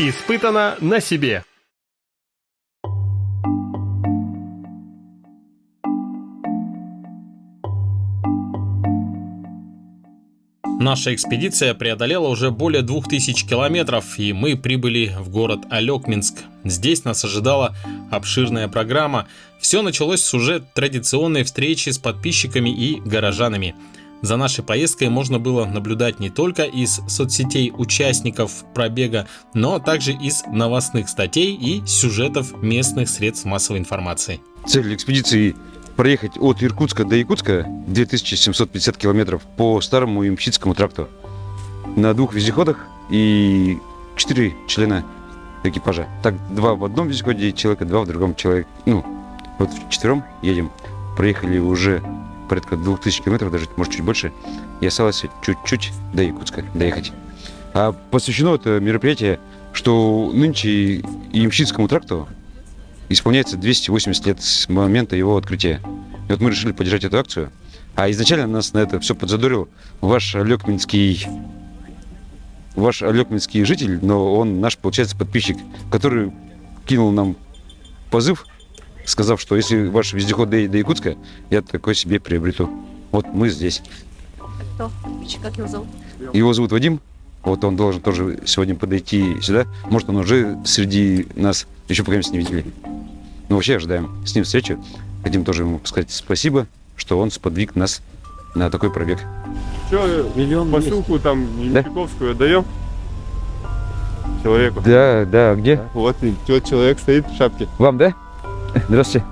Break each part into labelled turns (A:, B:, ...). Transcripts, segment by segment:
A: Испытано на себе.
B: Наша экспедиция преодолела уже более 2000 километров, и мы прибыли в город Алекминск. Здесь нас ожидала обширная программа. Все началось с уже традиционной встречи с подписчиками и горожанами. За нашей поездкой можно было наблюдать не только из соцсетей участников пробега, но также из новостных статей и сюжетов местных средств массовой информации.
C: Цель экспедиции – проехать от Иркутска до Якутска 2750 километров по старому Ямщицкому тракту на 2 вездеходах и 4 члена экипажа. Так, 2 в одном вездеходе человека, 2 в другом человеке. Ну, вот вчетвером едем. Проехали уже порядка 2000 километров, даже, может, чуть больше. И осталось чуть-чуть до Якутска доехать. А посвящено это мероприятие, что нынче Ямщицкому тракту исполняется 280 лет с момента его открытия. И вот мы решили поддержать эту акцию. А изначально нас на это все подзадорил ваш алекминский житель, но он наш, получается, подписчик, который кинул нам позыв, сказав, что если ваш вездеход до Якутска, я такой себе приобрету. Вот мы здесь.
D: Кто? Как его зовут?
C: Его зовут Вадим. Вот он должен тоже сегодня подойти сюда. Может, он уже среди нас, еще пока не видели. Но вообще ожидаем с ним встречи. Хотим тоже ему сказать спасибо, что он сподвиг нас на такой пробег.
E: Что, посылку там Ямщиковскую отдаем человеку?
C: Да, где?
E: Вот тот человек стоит в шапке.
C: Вам, да? Здравствуйте.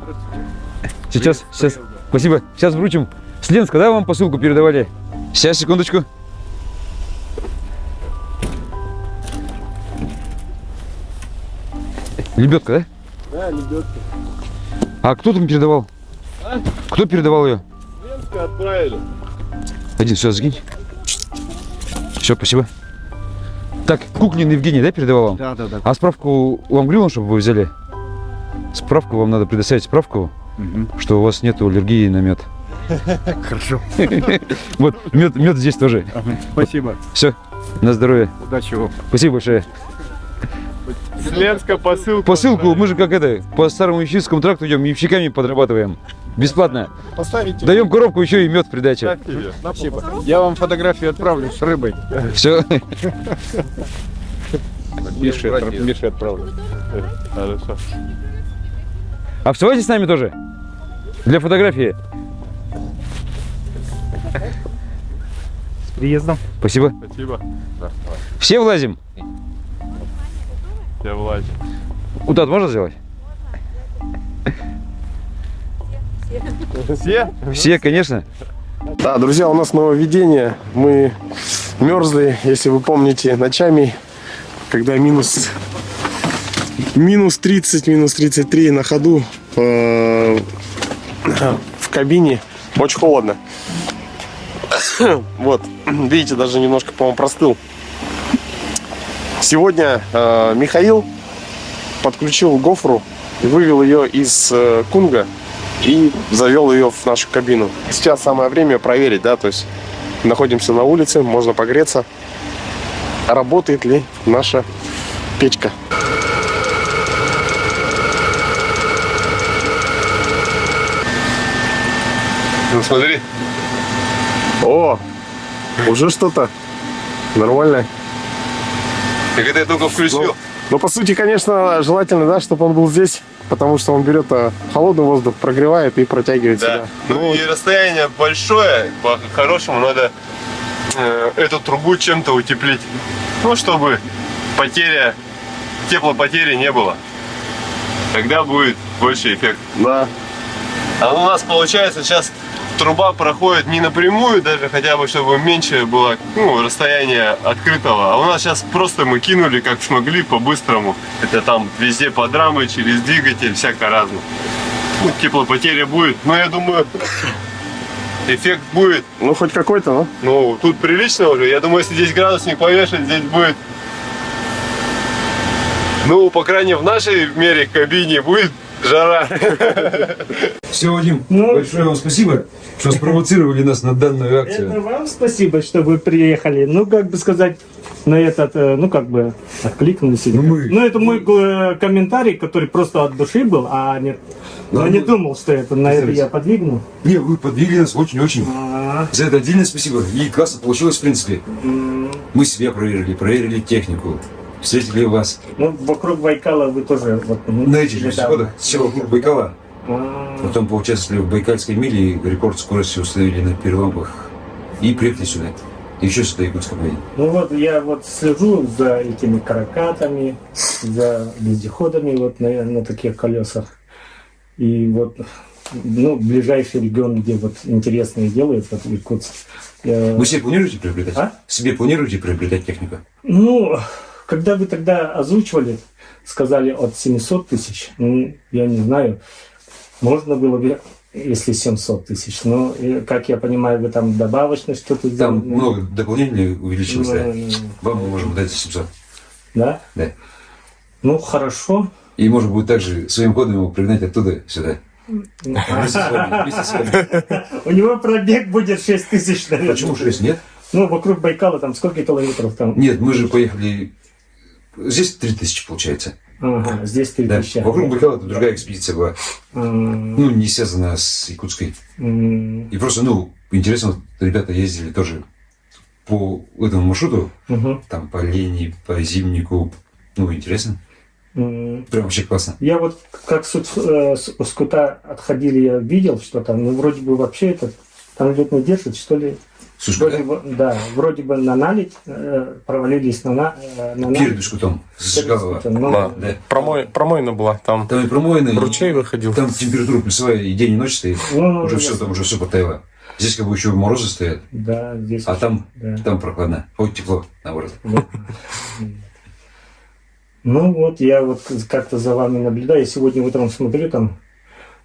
C: Сейчас, спасибо. Сейчас вручим. С Ленска, да, вам посылку передавали? Сейчас, секундочку. Лебедка, да?
E: Да, лебедка.
C: А кто там передавал?
E: А?
C: Кто передавал ее?
E: Ленска отправили.
C: Один, все, сгинь. Все, спасибо. Так, Куклин Евгений, да, передавал вам?
E: Да.
C: А справку вам говорил он, чтобы вы взяли? Справку вам надо предоставить, справку, что у вас нет аллергии на мед.
E: Хорошо.
C: Вот, мед здесь тоже.
E: Спасибо.
C: Все, на здоровье.
E: Удачи вам.
C: Спасибо большое.
E: С Ленска посылку.
C: Посылку, мы же как это, по старому Ямщицкому тракту идем, ямщиками подрабатываем. Бесплатно.
E: Поставите.
C: Даем коробку, еще и мед в придачу.
E: Спасибо. Я вам фотографию отправлю с рыбой.
C: Все.
E: Мише отправлю. Хорошо.
C: А вставайте с нами тоже. Для фотографии.
E: С приездом.
C: Спасибо.
E: Спасибо. Да, давай.
C: Все влазим?
E: Я влазим.
C: Вот это можно сделать?
E: Все?
C: Все, конечно.
F: Да, друзья, у нас нововведение. Мы мерзли, если вы помните, ночами, когда минус 30, минус 33 на ходу в кабине. Очень холодно. Вот, видите, даже немножко, по-моему, простыл. Сегодня Михаил подключил гофру и вывел ее из Кунга и завел ее в нашу кабину. Сейчас самое время проверить, да, то есть находимся на улице, можно погреться. Работает ли наша печка?
E: Ну смотри.
F: О, уже что-то нормальное.
E: Так это я только включил.
F: Но по сути, конечно, желательно, да, чтобы он был здесь, потому что он берет холодный воздух, прогревает и протягивает сюда.
E: Ну и расстояние большое, по-хорошему надо эту трубу чем-то утеплить. Ну, чтобы теплопотери не было. Тогда будет больше эффект.
F: Да.
E: А у нас получается сейчас труба проходит не напрямую, даже хотя бы чтобы меньше было расстояние открытого. А у нас сейчас просто мы кинули как смогли по-быстрому. Это там везде под рамой, через двигатель, всяко разно. Ну, теплопотеря будет, но я думаю, эффект будет.
F: Ну, хоть какой-то, да?
E: Ну, тут прилично уже. Я думаю, если здесь градусник повешать, здесь будет. Ну, по крайней мере, в нашей мере кабине будет жара.
C: Все, Вадим, большое вам спасибо, что спровоцировали нас на данную акцию.
G: Это вам спасибо, что вы приехали. Ну, как бы сказать, на этот, ну как бы, откликнулись. Ну это мой комментарий, который просто от души был, а не, я не думал, что это на это я подвигну.
C: Не, вы подвигли нас очень-очень. За это отдельное спасибо. И классно получилось, в принципе. Мы себя проверили технику, встретили вас.
G: Ну, вокруг Байкала вы тоже... Вот,
C: На этих же вездеходах. Сначала вокруг Байкала, потом поучаствовали в Байкальской миле, и рекорд скорости установили на перелампах. И приехали сюда. И еще сюда Якутска поедем.
G: Ну вот я вот слежу за этими каракатами, за вездеходами вот на таких колесах. И вот, ну, ближайший регион, где вот интересные делают, вот Иркутск.
C: Вы себе планируете приобретать?
G: А?
C: Себе планируете приобретать технику?
G: Ну, когда вы тогда озвучивали, сказали от 700 тысяч, ну, я не знаю, можно было бы, если 700 тысяч, но, как я понимаю, вы там добавочно что-то сделали.
C: Там много дополнительно увеличилось, да. Вам мы можем дать за 700.
G: Да?
C: Да.
G: Ну, хорошо.
C: И можно будет также своим ходом его пригнать оттуда сюда. Вместе с вами.
G: У него пробег будет 6 тысяч, наверное.
C: Почему 6? Нет?
G: Ну, вокруг Байкала там сколько километров там?
C: Нет, мы же поехали... Здесь 3000 получается.
G: Ага, здесь 3
C: Да.
G: тысячи.
C: Вокруг Байкала это другая экспедиция была. Ну, не связана с Якутской. И просто, ну, интересно, вот ребята ездили тоже по этому маршруту. Там по Лени, по Зимнику. Ну, интересно. Прям вообще классно.
G: Я вот как с Скута отходили, я видел, что там, ну, вроде бы вообще это, там лед не держит, что ли.
C: Сушка,
G: Вроде бы, да, вроде бы на наледь провалились на наледь.
C: Перед Бешкутом. Зажигалова.
G: Ну,
C: Да.
F: Промоина была, там
C: Там и промоины.
F: ручей выходил.
C: Там температура плюсовая и день, и ночь стоит.
G: Ну,
C: Уже
G: ясно.
C: все, там уже все потаяло. Здесь как бы еще морозы стоят,
G: Да, здесь.
C: а там,
G: Да.
C: там прохладно. Ой, тепло, наоборот.
G: Вот. Ну вот, я вот как-то за вами наблюдаю. Сегодня утром смотрю, там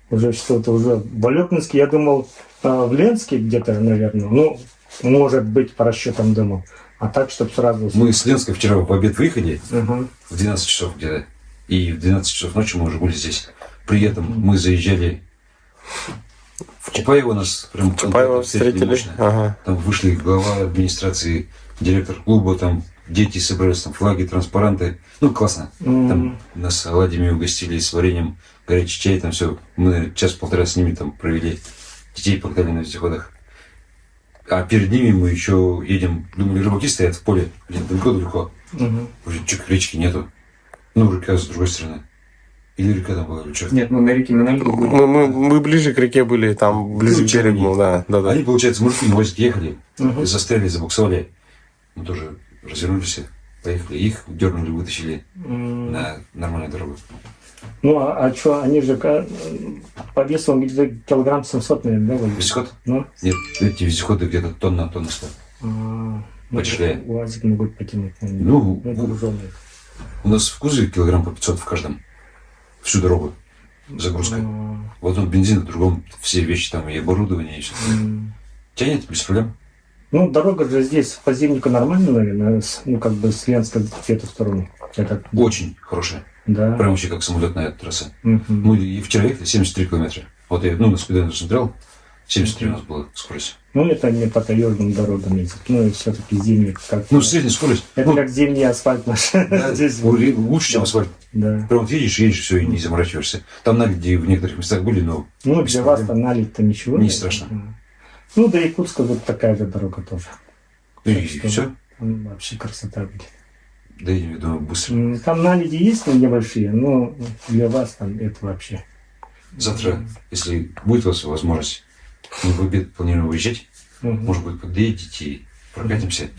G: уже что-то уже в Алекминске. Я думал, в Ленске где-то, наверное. Ну, может быть, по расчетам думал. А так, чтобы сразу...
C: Мы с Ленска вчера по обед выехали
G: Ага.
C: в 12 часов где-то. И в 12 часов ночи мы уже были здесь. При этом мы заезжали в Чапаево, нас прям
F: Чапаева встретили.
C: мощно.
F: Ага.
C: Там вышли глава администрации, директор клуба, там дети собрались, там флаги, транспаранты. Ну, классно. Там нас оладьями угостили с вареньем, горячий чай, там все. Мы час-полтора с ними там провели. Детей покатали на вездеходах. А перед ними мы еще едем, думали, рыбаки стоят в поле, блин, далеко-далеко. Уже речки нету. Ну, река с другой стороны. Или река там была, или что?
H: Нет, мы на реке Минали были.
F: Мы ближе к реке были, там ближе
C: Ну,
F: к берегу, да.
C: Они, получается, мужики на УАЗике ехали, застряли, забуксовали. Мы тоже развернулись, поехали. Их дернули, вытащили на нормальную дорогу.
G: Ну, а что, они же по весу где-то килограмм 700, наверное, да?
C: Вездеход?
G: Ну?
C: Нет, эти вездеходы где-то тонна стоят. Потяжелее.
G: УАЗик могут потянуть. Наверное.
C: Ну,
G: груженые.
C: у нас в кузове килограмм по 500 в каждом. Всю дорогу. Загрузка. В одном бензин, в другом все вещи там и оборудование, и все. Тянет без проблем.
G: Ну, дорога же здесь по Зимнику нормально, наверное, ну, как бы с Ленска в эту сторону. Это,
C: Очень хорошая.
G: да.
C: Прям вообще как самолетная трасса. Мы и вчера ехали 73 километра. Вот я, на Скуденный смотрел, 73 у нас была скорость.
G: Ну, это не по таежным дорогам ездить. Ну, и все-таки зимний. Как
C: Ну, средняя скорость.
G: это
C: ну,
G: как зимний асфальт наш.
C: да,
G: Здесь
C: лучше, чем асфальт.
G: да.
C: Прям вот едешь, все, и не заморачиваешься. Там наледи в некоторых местах были, но
G: Ну,
C: без
G: для
C: проблем.
G: вас-то налить-то ничего.
C: Не
G: нет.
C: страшно.
G: Ну, до Якутска вот такая же дорога тоже.
C: И
G: Так что
C: все.
G: Там вообще красота будет.
C: Доедем, я думаю, быстро.
G: Там наледи есть небольшие, но для вас там это вообще.
C: Завтра, если будет у вас возможность, мы в обед планируем выезжать. Может быть, подъедете и прокатимся.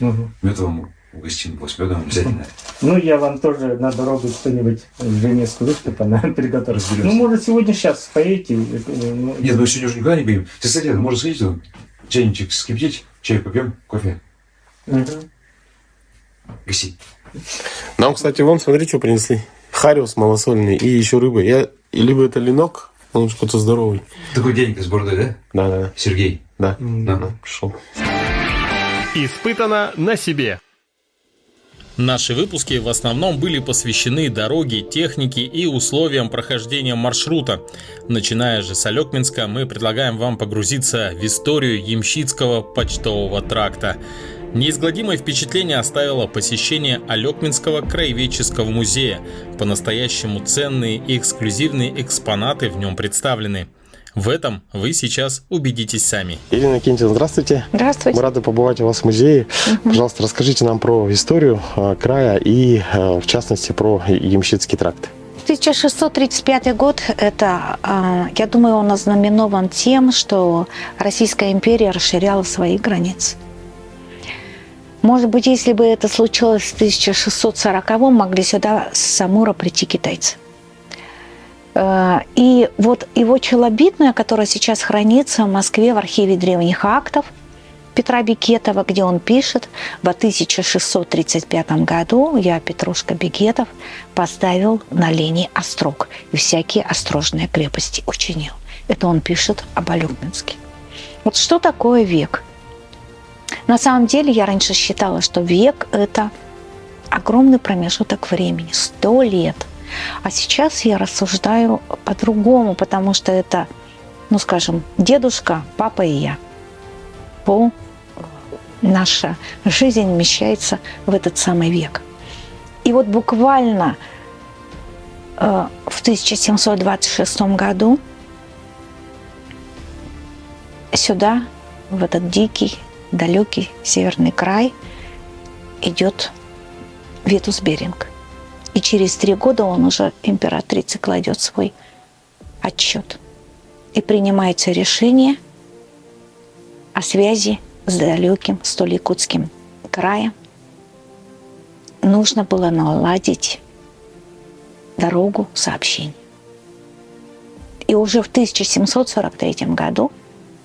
C: Мед вам угостим, с медом обязательно.
G: Ну, я вам тоже на дорогу что-нибудь жене скажу, чтобы она приготовила.
C: Разберемся.
G: Ну, может, сегодня сейчас поедете. Ну,
C: Нет, мы сегодня уже никуда не поедем. Кстати, можно сходить, там, чайничек скипятить, чай попьем, кофе. Гаси.
F: Нам, кстати, вон, смотри, что принесли. Хариус малосольный и еще рыба. И либо это ленок, он какой-то здоровый.
C: Такой дяденька с бородой, да?
F: Да.
C: Сергей.
F: Да.
C: Да.
F: Пришел.
A: Испытано на себе.
B: Наши выпуски в основном были посвящены дороге, технике и условиям прохождения маршрута. Начиная же с Алекминска, мы предлагаем вам погрузиться в историю Ямщицкого почтового тракта. Неизгладимое впечатление оставило посещение Алекминского краеведческого музея. По-настоящему ценные и эксклюзивные экспонаты в нем представлены. В этом вы сейчас убедитесь сами.
F: Ирина Кентьевна, здравствуйте.
D: Здравствуйте.
F: Мы рады побывать у вас в музее. Пожалуйста, расскажите нам про историю края и, в частности, про Ямщицкий тракт.
H: 1635 год, это, я думаю, он ознаменован тем, что Российская империя расширяла свои границы. Может быть, если бы это случилось в 1640-м, могли сюда с Амура прийти китайцы. И вот его челобитное, которое сейчас хранится в Москве в архиве древних актов Петра Бекетова, где он пишет: в 1635 году я, Петрушка Бекетов, поставил на линии острог и всякие острожные крепости учинил. Это он пишет об Алекминске. Вот что такое век? На самом деле я раньше считала, что век – это огромный промежуток времени, 100 лет. А сейчас я рассуждаю по-другому, потому что это, ну скажем, дедушка, папа и я. Наша жизнь вмещается в этот самый век. И вот буквально в 1726 году сюда, в этот дикий, далекий северный край, идет Витус Беринг. И через 3 года он уже императрице кладет свой отчет. И принимается решение о связи с далеким Столь-Якутским краем. Нужно было наладить дорогу сообщений. И уже в 1743 году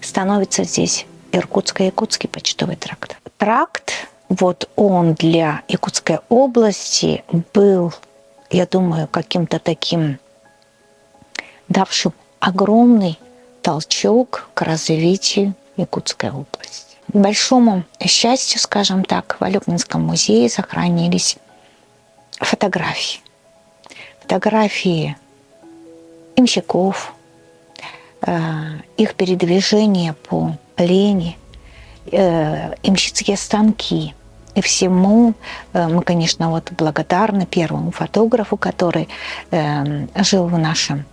H: становится здесь Иркутско-Якутский почтовый тракт. Тракт, вот он для Якутской области был, я думаю, каким-то таким, давшим огромный толчок к развитию Якутской области. К большому счастью, скажем так, в Алекминском музее сохранились фотографии. Фотографии ямщиков, их передвижение по лени, ямщицкие станки. И всему мы, конечно, вот благодарны первому фотографу, который жил в нашем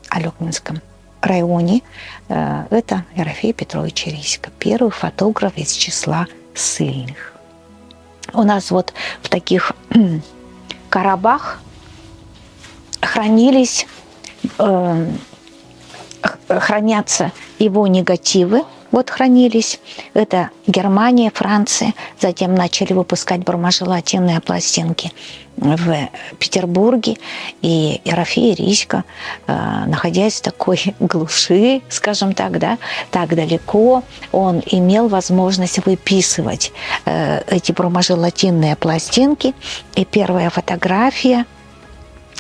H: Алекминском районе. Это Ерофей Петрович Рисько, первый фотограф из числа ссыльных. У нас вот в таких коробах хранятся его негативы. Вот хранились. Это Германия, Франция. Затем начали выпускать броможелатинные пластинки в Петербурге. И Ерофей Рисько, находясь в такой глуши, скажем так, да, так далеко, он имел возможность выписывать эти броможелатинные пластинки. И первая фотография,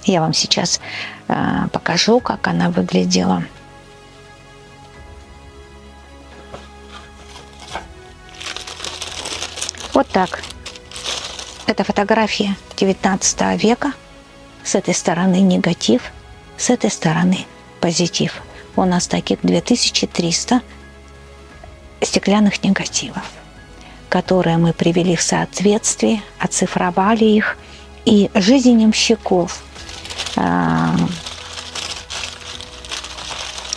H: я вам сейчас покажу, как она выглядела. Вот так. Это фотография 19 века. С этой стороны негатив, с этой стороны позитив. У нас таких 2300 стеклянных негативов, которые мы привели в соответствие, оцифровали их. И жизнь ямщиков,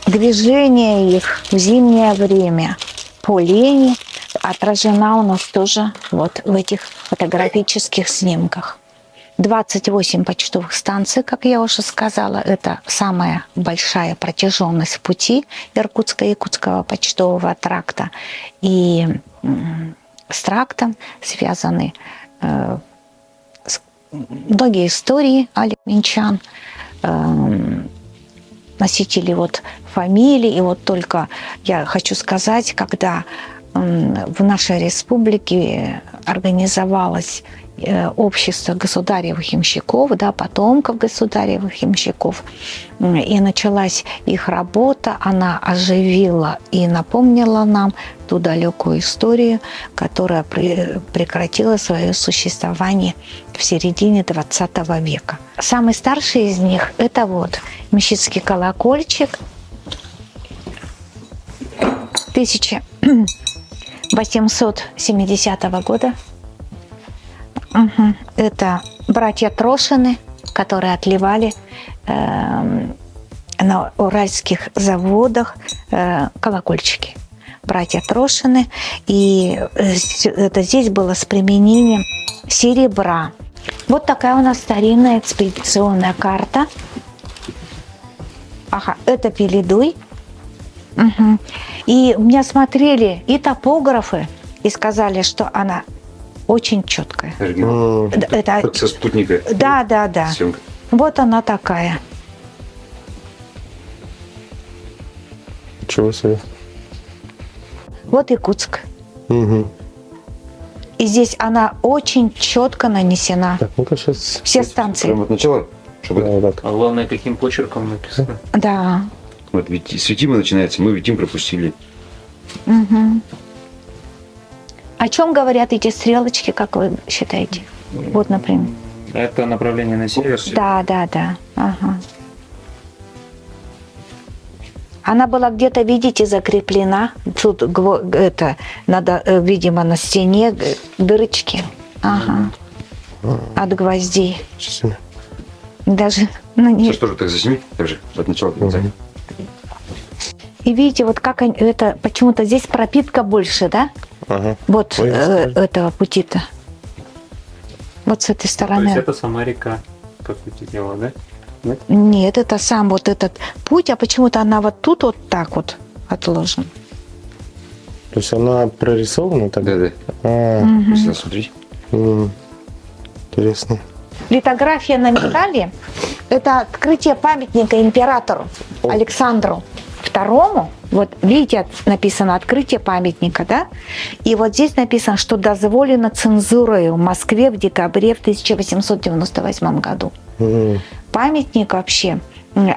H: движение их в зимнее время по лени отражена у нас тоже вот в этих фотографических снимках. 28 почтовых станций, как я уже сказала, это самая большая протяженность пути Иркутско-Якутского почтового тракта. И с трактом связаны многие истории алекминчан, носители вот фамилий. И вот только я хочу сказать, когда в нашей республике организовалось общество государевых ямщиков, да, потомков государевых ямщиков, и началась их работа, она оживила и напомнила нам ту далекую историю, которая прекратила свое существование в середине 20 века. Самый старший из них – это вот ямщицкий колокольчик 1870 года. Мгм. Это братья Трошины, которые отливали на уральских заводах колокольчики. Братья Трошины. И это здесь было с применением серебра. Вот такая у нас старинная экспедиционная карта. Ага, это Пеледуй. Угу. И у меня смотрели и топографы, и сказали, что она очень четкая. Это
C: Со спутника.
H: да.
C: Съемка.
H: Вот она такая.
F: Чего себе.
H: Вот Якутск.
F: Угу.
H: И здесь она очень четко нанесена.
F: Так, ну-ка сейчас.
H: Все станции.
C: Прямо от начала, чтобы
F: Вот так.
A: А главное, каким почерком написано.
H: Да.
C: вот светимо начинается, мы видим, пропустили.
H: Угу. О чем говорят эти стрелочки, как вы считаете? Вот, например.
A: Это направление на север.
H: Да. Ага. Она была где-то, видите, закреплена. Тут это надо, видимо, на стене дырочки. Ага. От гвоздей.
F: Сейчас себе.
H: Даже на ней.
C: Сейчас тоже так засними, так же, от начала до конца.
H: И видите, вот как они, это почему-то здесь пропитка больше, да?
F: Ага.
H: Вот
F: Ой,
H: этого пути-то. Вот с этой
A: То есть
H: стороны.
A: это сама река, по сути дела, да?
H: Нет, это сам вот этот путь, а почему-то она вот тут вот так вот отложена.
F: То есть она прорисована так?
C: Да.
F: А,
C: Если смотреть.
F: интересно.
H: Литография на металле – это открытие памятника императору Александру II. Вот видите, написано «Открытие памятника», да? И вот здесь написано, что дозволено цензурой в Москве в декабре в 1898 году. Памятник вообще.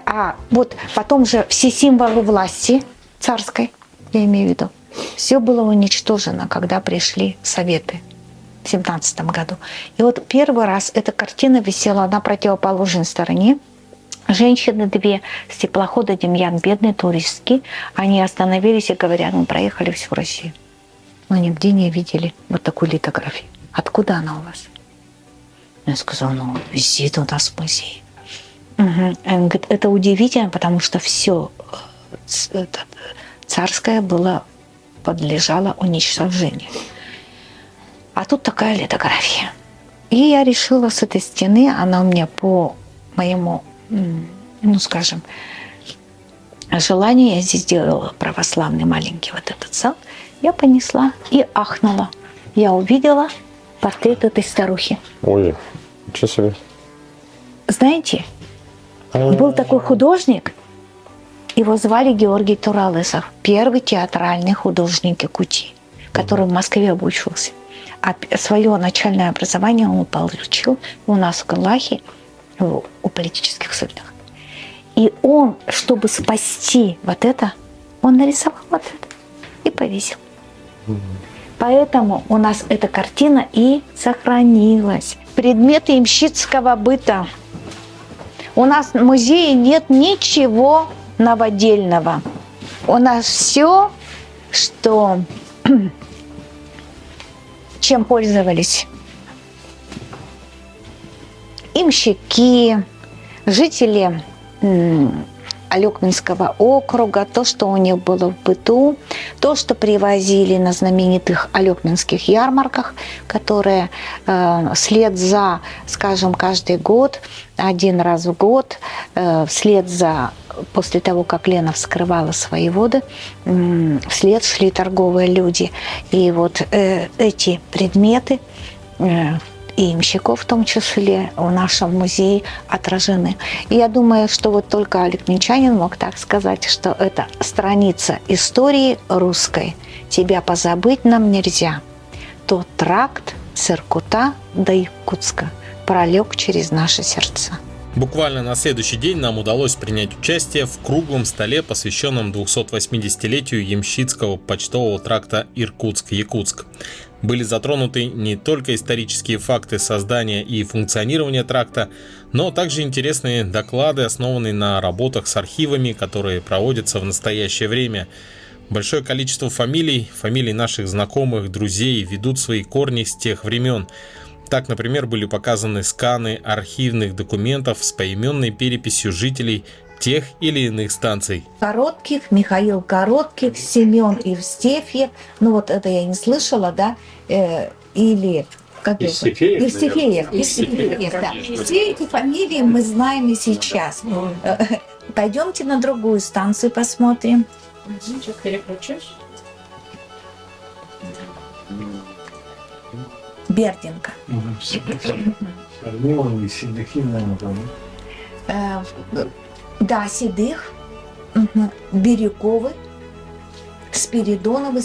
H: А вот потом же все символы власти царской, я имею в виду, все было уничтожено, когда пришли советы в 17 году. И вот первый раз эта картина висела на противоположной стороне. Женщины две с теплохода «Демьян», бедный туристский, они остановились и говорят: мы проехали всю Россию, но нигде не видели вот такую литографию. Откуда она у вас? Я сказала: ну, висит у нас в музее. Угу. Он говорит: это удивительно, потому что все царское подлежало уничтожению. А тут такая литография. И я решила с этой стены, она у меня по моему, ну скажем, желанию, я здесь сделала православный маленький вот этот зал, я понесла и ахнула. Я увидела портрет этой старухи.
F: Ой, ничего себе.
H: Знаете, был такой художник, его звали Георгий Туралесов, первый театральный художник Якутии, который в Москве обучился. А свое начальное образование он получил у нас в Галахе, у политических судьях. И он, чтобы спасти вот это, он нарисовал вот это и повесил. Поэтому у нас эта картина и сохранилась. Предметы ямщицкого быта. У нас в музее нет ничего новодельного. У нас все, что чем пользовались имщики, жители Алёкминского округа, то, что у них было в быту, то, что привозили на знаменитых алёкминских ярмарках, которые вслед за, скажем, каждый год, один раз в год, вслед за, после того, как Лена вскрывала свои воды, вслед шли торговые люди. И вот эти предметы и имщиков в том числе в нашем музее отражены. И я думаю, что вот только алёкминчанин мог так сказать, что это страница истории русской. Тебя позабыть нам нельзя. Тот тракт с Иркута до Якутска пролег через наши сердца.
B: Буквально на следующий день нам удалось принять участие в круглом столе, посвященном 280-летию ямщицкого почтового тракта Иркутск-Якутск. Были затронуты не только исторические факты создания и функционирования тракта, но также интересные доклады, основанные на работах с архивами, которые проводятся в настоящее время. Большое количество фамилий наших знакомых, друзей ведут свои корни с тех времен. Так, например, были показаны сканы архивных документов с поименной переписью жителей тех или иных станций.
H: Коротких, Михаил Коротких, Семен Евстефьев, ну вот это я не слышала, да, или... Как
A: Евстифеев,
H: Евстифеев, да. Все эти фамилии мы знаем и сейчас. Пойдемте на другую станцию посмотрим. Берденко. Да, Седых, Бирюковы, Спиридоновы.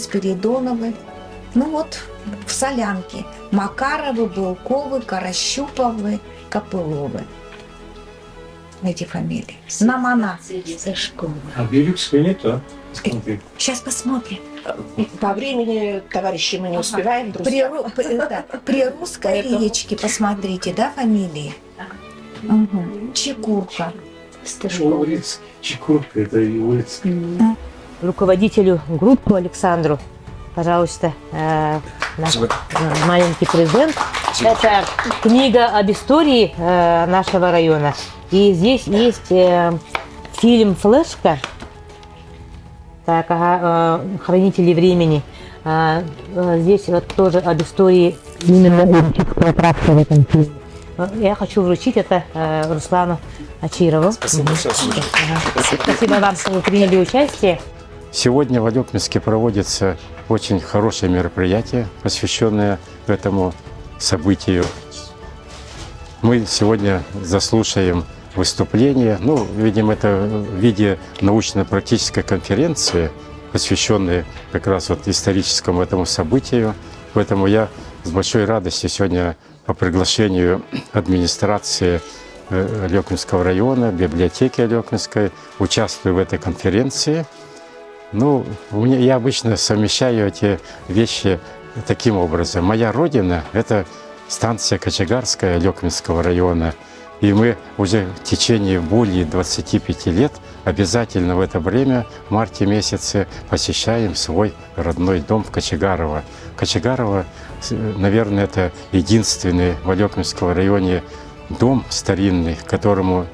H: Ну вот, в Солянке. Макаровы, Булковы, Каращуповы, Копыловы. Эти фамилии. Намана.
G: А Бирюкская не то.
H: Сейчас посмотрим.
I: По времени, товарищи, мы не успеваем, друзья.
H: При русской речке посмотрите, да, фамилии? Угу. Чекурка.
G: Чекурка, это и улица.
I: Руководителю группы Александру, пожалуйста, наш маленький презент. Это книга об истории нашего района. И здесь есть фильм «Флешка». Так, «Хранители времени». Здесь вот тоже об истории именно Иркутского тракта в этом фильме. Я хочу вручить это Руслану Ачирову.
F: Спасибо.
I: Спасибо вам, что вы приняли участие.
J: Сегодня в Алекминске проводится очень хорошее мероприятие, посвященное этому событию. Мы сегодня заслушаем выступление, видимо, это в виде научно-практической конференции, посвященной как раз вот историческому этому событию. Поэтому я с большой радостью сегодня по приглашению администрации Алекминского района, библиотеки Алекминской участвую в этой конференции. Я обычно совмещаю эти вещи таким образом. Моя родина – это станция Кочегарская Алекминского района. И мы уже в течение более 25 лет обязательно в это время, в марте месяце, посещаем свой родной дом в Кочегарово. Кочегарово, наверное, это единственный в Алекминском районе дом старинный, которому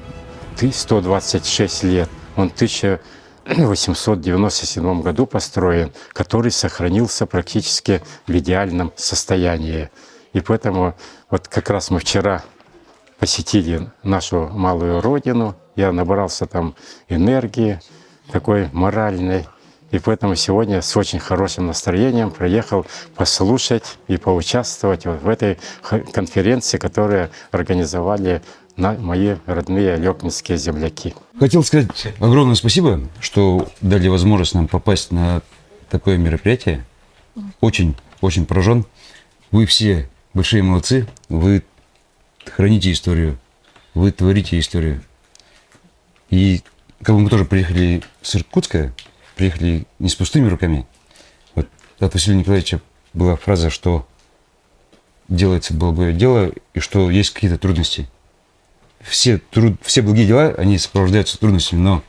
J: 126 лет. Он в 1897 году построен, который сохранился практически в идеальном состоянии. И поэтому вот как раз мы вчера посетили нашу малую родину, я набрался там энергии такой моральной, и поэтому сегодня с очень хорошим настроением приехал послушать и поучаствовать вот в этой конференции, которую организовали мои родные алекминские земляки.
C: Хотел сказать огромное спасибо, что дали возможность нам попасть на такое мероприятие. Очень поражен. Вы все большие молодцы. Вы храните историю. Вы творите историю. И как бы мы тоже приехали с Иркутска, приехали не с пустыми руками. Вот от Василия Николаевича была фраза, что делается благое дело и что есть какие-то трудности. Все благие дела, они сопровождаются трудностями, но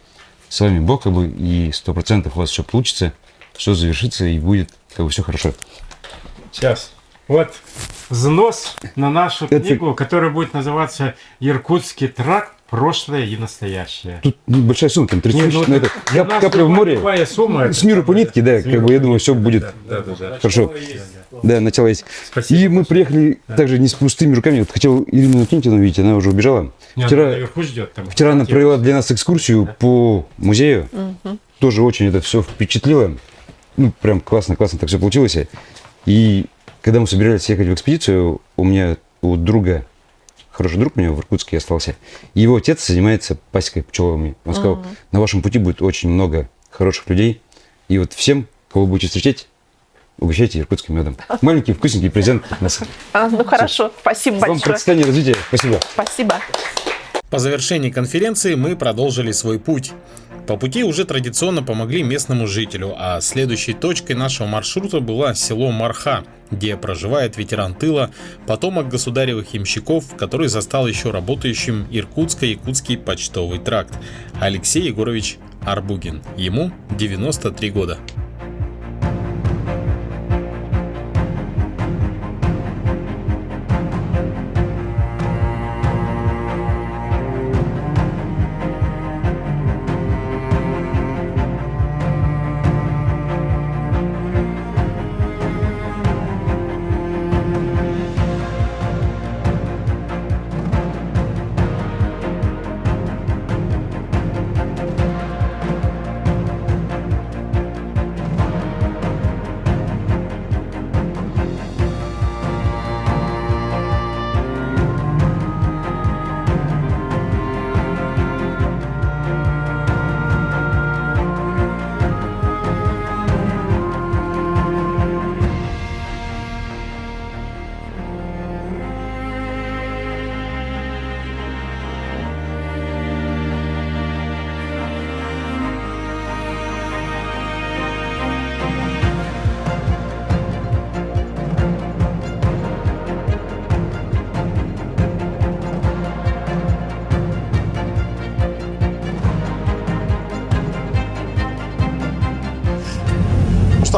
C: с вами Бог, и 100% у вас все получится, все завершится и будет все хорошо.
K: Сейчас. Вот взнос на нашу книгу, которая будет называться «Иркутский тракт. Прошлое и настоящее».
C: Тут большая сумма, там 30 тысяч, но это капля в море.
K: Сумма,
C: с миру по нитке, да, я думаю, все будет хорошо. Да, начало есть.
K: Спасибо.
C: И мы приехали также не с пустыми руками. Вот хотел Ирину Накинтину увидеть, она уже убежала. Вчера она провела для нас экскурсию по музею. Тоже очень это все впечатлило. Прям классно так все получилось. И когда мы собирались ехать в экспедицию, у друга, хороший друг у него в Иркутске остался, и его отец занимается пасекой пчелами. Он сказал, на вашем пути будет очень много хороших людей, и вот всем, кого будете встречать, угощайте иркутским медом. Маленький вкусненький презент от нас.
I: Хорошо, спасибо большое.
C: Вам процветания, развития. Спасибо.
I: Спасибо.
B: По завершении конференции мы продолжили свой путь. По пути уже традиционно помогли местному жителю, а следующей точкой нашего маршрута было село Марха, где проживает ветеран тыла, потомок государевых ямщиков, который застал еще работающим Иркутско-Якутский почтовый тракт, Алексей Егорович Арбугин. Ему 93 года.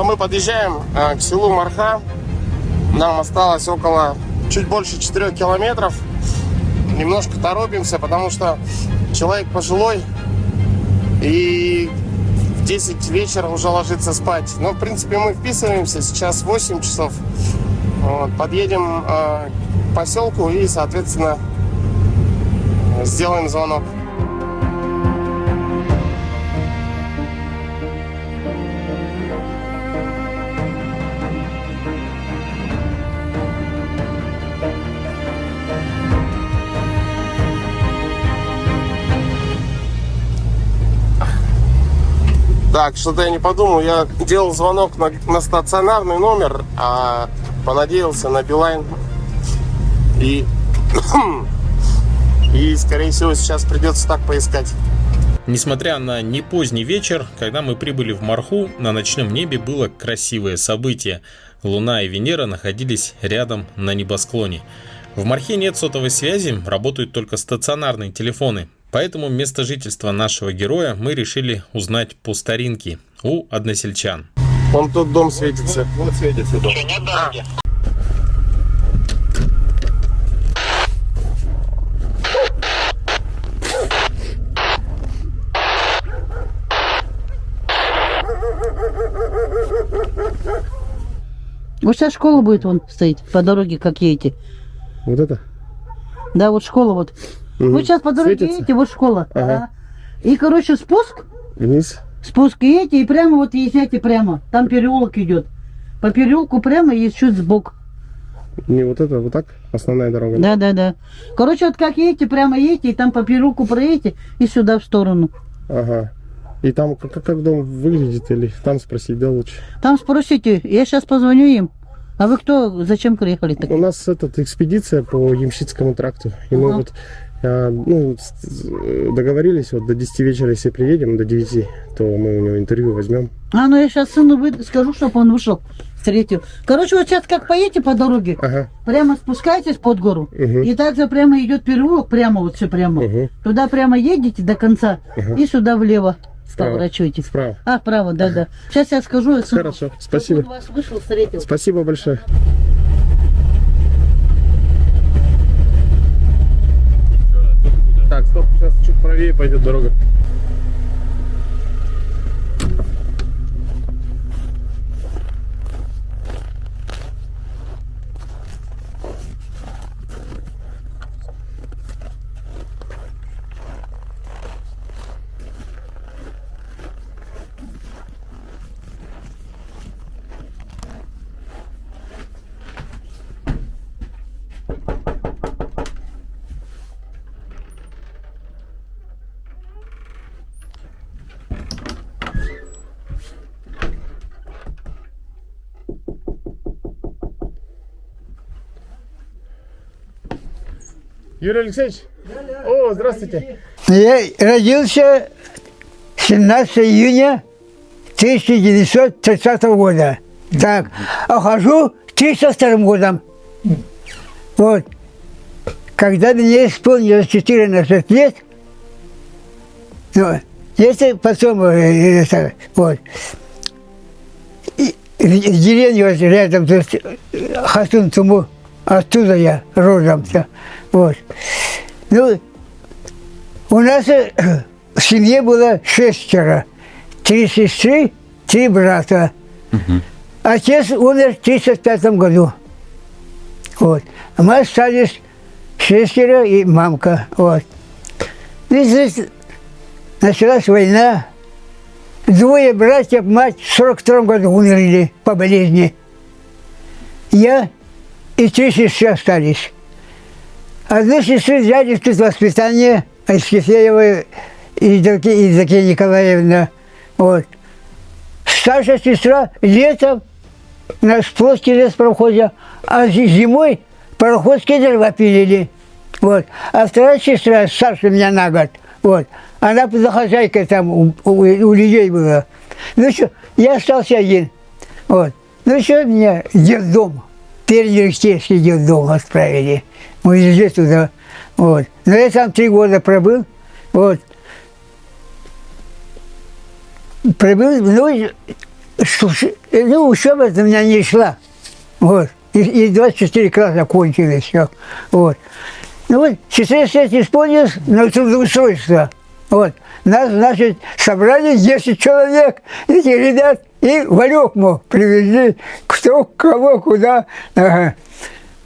F: что мы подъезжаем к селу Марха. Нам осталось около чуть больше 4 километров. Немножко торопимся, потому что человек пожилой и в 10 вечера уже ложится спать. Но, в принципе, мы вписываемся. Сейчас 8 часов. Вот, подъедем к поселку и, соответственно, сделаем звонок. Так, что-то я не подумал. Я делал звонок на стационарный номер, а понадеялся на Билайн. И скорее всего, сейчас придется так поискать.
B: Несмотря на не поздний вечер, когда мы прибыли в Марху, на ночном небе было красивое событие. Луна и Венера находились рядом на небосклоне. В Мархе нет сотовой связи, работают только стационарные телефоны. Поэтому место жительства нашего героя мы решили узнать по старинке у односельчан.
F: Вон тот дом светится.
E: Вот светится дом.
I: Что, нет дороги?
L: Вот сейчас школа будет вон стоит по дороге, как едете.
F: Вот это?
L: Да, вот школа вот.
F: Угу.
L: Вы сейчас по дороге
F: Светится?
L: едете, вот школа.
F: Ага.
L: И, короче, спуск.
F: Вниз.
L: Спуск едете и прямо вот езжайте прямо. Там переулок идет. По переулку прямо и чуть сбоку.
F: Не вот это, вот так? Основная дорога?
L: Да, да, да. Короче, вот как едете, прямо едете, и там по переулку проедете и сюда в сторону.
F: Ага. И там как дом выглядит, или там спросить, да, лучше?
L: Там спросите, я сейчас позвоню им. А вы кто, зачем приехали?
F: У нас экспедиция по Ямщицкому тракту. И мы вот договорились, вот до 10 вечера, если приедем, до 9, то мы у него интервью возьмем.
L: Ну я сейчас сыну скажу, чтобы он вышел, встретил. Короче, вот сейчас как поедете по дороге, прямо спускайтесь под гору, и также прямо идет переулок, прямо вот все прямо. Туда прямо едете до конца, и сюда влево поворачивайте.
F: Вправо.
L: Вправо, да. Сейчас я скажу.
F: Хорошо, спасибо.
L: Он вас вышел, встретил.
F: Спасибо большое. Так, стоп, сейчас чуть правее пойдет дорога. Юрий Алексеевич? О, здравствуйте.
M: Я родился 17 июня 1930 года. Так, а хожу 302 годом. Вот. Когда мне исполнилось 14 лет, это потом, вот. И в деревне вот рядом, Хатун Туму, оттуда я родом. Вот. Ну, у нас в семье было 6. 3 сестры, 3 брата. Отец умер в 1935 году. Вот. А мы остались 6 и мамка. Вот. И здесь началась война. 2 братьев, мать в 1942 году умерли по болезни. Я и 3 сестры остались. Одну сестру взяли в воспитание, Eskifеева и Евдокия Николаевна. Вот. Старшая сестра летом на плоский лес пароходе, а зимой пароходские дрова пилили. Вот. А вторая сестра, старше меня на год, вот. Она за хозяйкой там у людей была. Ну что, я остался один. Вот. Ну что, меня детдом, Пермский детдом отправили. Мы везли туда. Вот. Но я там 3 года пробыл. Вот. Пробыл, ну, Ну, учеба у меня не шла. Вот. И 24 класса кончились все. Вот. Ну вот, 14 лет исполнилось на трудоустройство. Вот. Нас, значит, собрали 10 человек, этих ребят, и в Алекму привезли, кто, кого, куда. Ага.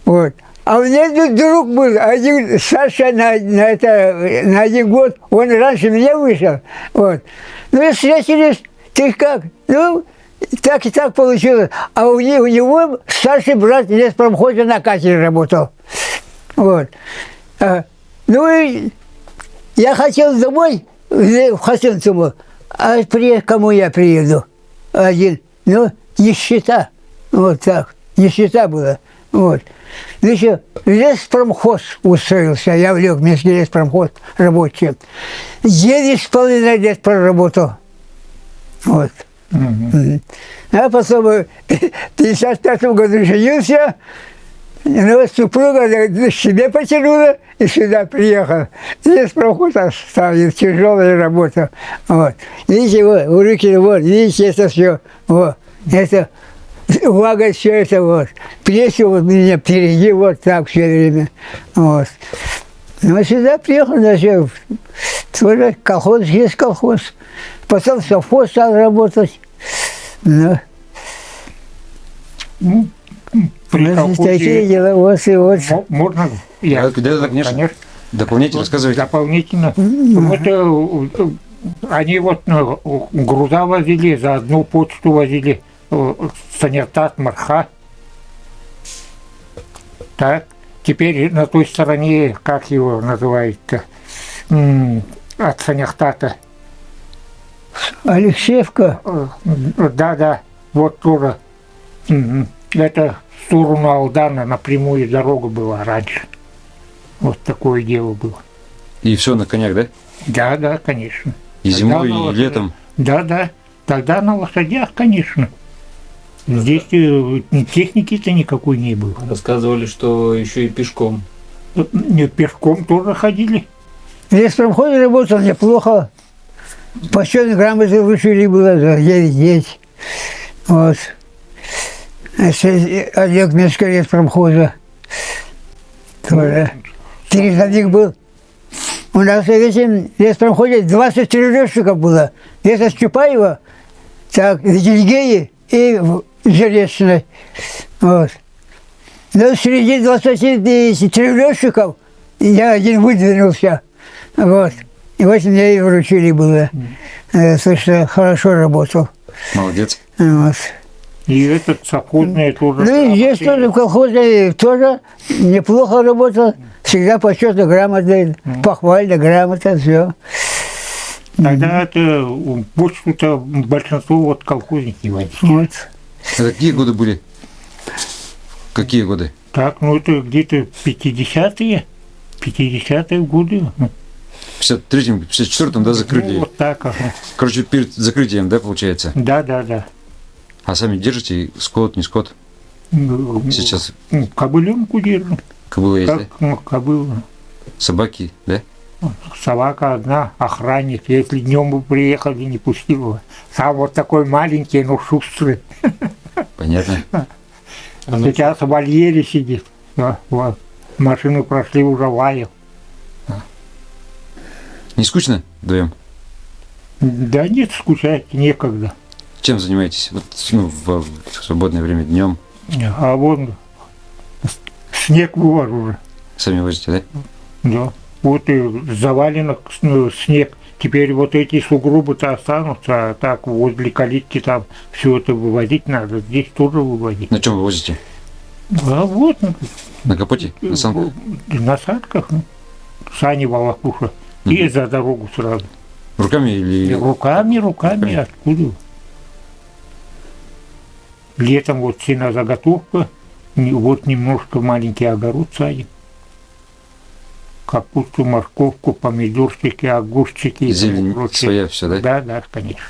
M: Вот. А у меня тут друг был, один Саша на 1 год, он раньше меня вышел. Вот. Ну и встретились, ты как? Ну, так и так получилось. А у него старший брат в леспромхозе на катере работал. Вот. Ну и я хотел домой, в Хасынцеву, а кому я приеду? Один. Ну, нищета. Вот так. Нищета была. Вот. Ну еще леспромхоз устроился. Я в Алекминский леспромхоз рабочий. 9,5 лет проработал. Вот. А потом в 55 году женился, но супруга к себе потянула и сюда приехал. Здесь проход оставил, тяжелая работа. Вот. Видите, вот, у руки, вот, видите, это все. Вот. Это вага, все это вот. Плечи вот у меня впереди, вот так все время. Вот. Но сюда приехал, даже тоже колхоз, есть колхоз. Потом совхоз стал работать. Ну, такие дела, вот и вот.
A: Можно?
C: Да, конечно. Дополнительно рассказывайте.
A: Дополнительно. Вот они вот груза возили, за одну почту возили санитат, марха. Так. Теперь на той стороне, как его называют-то, от санитата.
M: Алексеевка?
A: Да, вот тоже. Это в сторону Алдана напрямую дорога была раньше. Вот такое дело было.
C: И все на конях, да?
A: Да, конечно.
C: И зимой, и летом?
A: Да. Тогда на лошадях, конечно. Здесь техники-то никакой не было.
N: Рассказывали, что еще и пешком.
A: Нет, пешком тоже ходили.
M: В леспромхозе работал неплохо. Почетные грамоты вручили было за 9-10. Вот. Это Алекминского леспромхоза. Тоже. 3 был. У нас в этим леспромхозе 23 летчиков было. Это с Чапаева, так, в Дельгее и в Железной. Вот. Но среди 23 летчиков я один выдвинулся. Вот. И вот мне и вручили было. Слышно, хорошо работал.
C: Молодец.
M: Вот.
A: И этот совхозный тоже.
M: Ну и здесь тоже в колхозе тоже неплохо работал. Всегда почетно, грамотно, похвально, грамотно, все.
A: Тогда это почту-то большинство вот колхозники водили.
M: Вот.
C: Это какие годы были? Какие годы?
A: Так, ну это где-то 50-е годы.
C: В 53-м, 54-м, да, закрыли?
A: Ну, вот так, ага.
C: Короче, перед закрытием, да, получается?
A: Да.
C: А сами держите скот, не скот? Сейчас?
A: Кобыленку держим.
C: Кобыла есть, да?
A: Ну, кобыла.
C: Собаки, да?
A: Собака одна, охранник. Если днем бы приехали, не пустил бы. Сам вот такой маленький, но шустрый.
C: Понятно.
A: Сейчас в вольере сидит. Вот. Машины прошли, уже лаял.
C: Не скучно вдвоем?
A: Да нет, скучать некогда.
C: Чем занимаетесь? Вот, ну, в свободное время днем?
A: А вон снег вывожу уже.
C: Сами возите, да?
A: Да. Вот и завалено снег. Теперь вот эти сугробы-то останутся, а так возле калитки там все это вывозить надо. Здесь тоже вывозить.
C: На чем вы возите?
A: А вот.
C: На капоте? На санках?
A: На санках. Сани волокуша. И за дорогу сразу.
C: Руками или...
A: Руками, откуда? Летом вот сенозаготовка, вот немножко маленький огород садим. Капусту, морковку, помидорчики, огурчики.
C: Зелень своя все, да?
A: Да, конечно.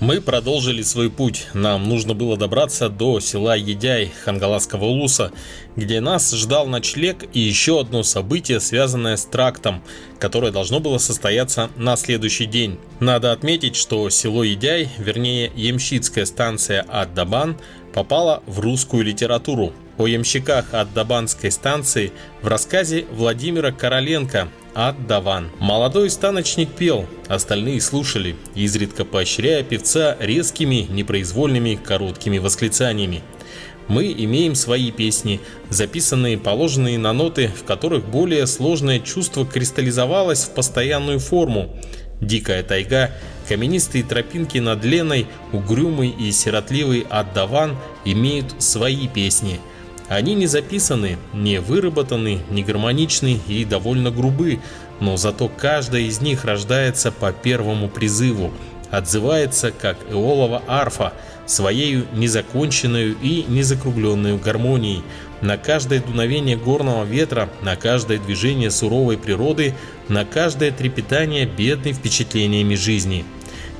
B: Мы продолжили свой путь. Нам нужно было добраться до села Едяй Хангаласского улуса, где нас ждал ночлег и еще одно событие, связанное с трактом, которое должно было состояться на следующий день. Надо отметить, что село Едяй, вернее ямщицкая станция Ад-Дабан, попала в русскую литературу. О ямщиках Ад-Дабанской станции в рассказе Владимира Короленко «Ад-Даван». Молодой станочник пел, остальные слушали, изредка поощряя певца резкими, непроизвольными, короткими восклицаниями. Мы имеем свои песни, записанные, положенные на ноты, в которых более сложное чувство кристаллизовалось в постоянную форму. Дикая тайга, каменистые тропинки над Леной, угрюмый и сиротливый Ад-Даван имеют свои песни. Они не записаны, не выработаны, не гармоничны и довольно грубы, но зато каждая из них рождается по первому призыву, отзывается как эолова арфа, своею незаконченную и незакругленную гармонией. На каждое дуновение горного ветра, на каждое движение суровой природы, на каждое трепетание бедной впечатлениями жизни.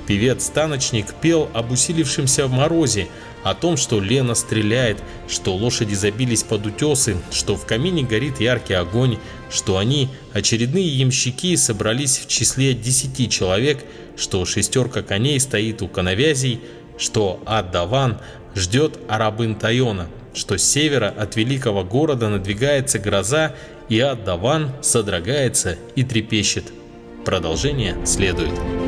B: Певец-станочник пел об усилившемся морозе, о том, что Лена стреляет, что лошади забились под утесы, что в камине горит яркий огонь, что они, очередные ямщики, собрались в числе 10 человек, что 6 коней стоит у коновязей, что Ад-Даван ждет Арабын-Тайона, что с севера от великого города надвигается гроза, и Ад-Даван содрогается и трепещет. Продолжение следует.